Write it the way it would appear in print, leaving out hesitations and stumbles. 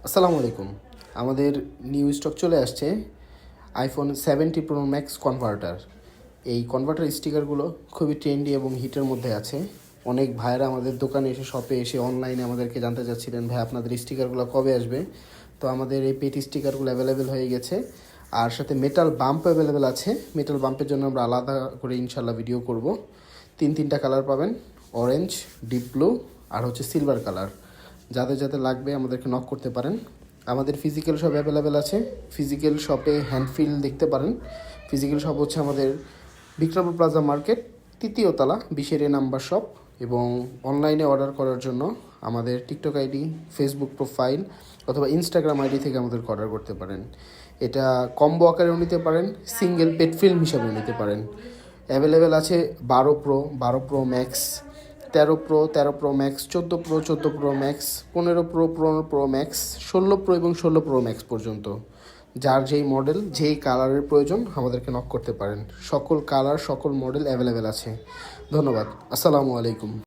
আসসালামু আলাইকুম। আমাদের নিউ স্টক চলে আসছে আইফোন 70 প্রো ম্যাক্স কনভার্টার। এই কনভার্টার স্টিকারগুলো খুবই ট্রেন্ডি এবং হিটের মধ্যে আছে। অনেক ভাইয়েরা আমাদের দোকানে এসে শপে এসে অনলাইনে আমাদেরকে জানতে চাচ্ছিলেন, ভাই আপনাদের স্টিকারগুলো কবে আসবে। তো আমাদের এই পেটি স্টিকারগুলো অ্যাভেলেবেল হয়ে গেছে, আর সাথে মেটাল বাম্প অ্যাভেলেবেল আছে। মেটাল বাম্পের জন্য আমরা আলাদা করে ইনশাল্লাহ ভিডিও করব। তিনটা কালার পাবেন, অরেঞ্জ, ডিপ ব্লু আর হচ্ছে সিলভার কালার। যাদের যাদের লাগবে আমাদেরকে নক করতে পারেন। আমাদের ফিজিক্যাল শপ অ্যাভেলেবেল আছে। ফিজিক্যাল শপে হ্যান্ডফিল দেখতে পারেন। ফিজিক্যাল শপ হচ্ছে আমাদের বিক্রমপুর প্লাজা মার্কেট, তৃতীয় তলা, 20 নাম্বার শপ। এবং অনলাইনে অর্ডার করার জন্য আমাদের টিকটক আইডি, ফেসবুক প্রোফাইল অথবা ইনস্টাগ্রাম আইডি থেকে আমাদেরকে অর্ডার করতে পারেন। এটা কম্বো আকারেও নিতে পারেন, সিঙ্গেল পেট ফিল্ম হিসাবেও নিতে পারেন। অ্যাভেলেবেল আছে 12 pro, 12 pro max, 13 pro, 13 pro max, 14 pro, 14 pro max, 15 pro, 15 pro max, 16 pro এবং 16 প্রো ম্যাক্স পর্যন্ত। যার যেই মডেল, যেই কালারের প্রয়োজন আমাদেরকে নক করতে পারেন। সকল কালার, সকল মডেল অ্যাভেলেবেল আছে। ধন্যবাদ। আসসালামু আলাইকুম।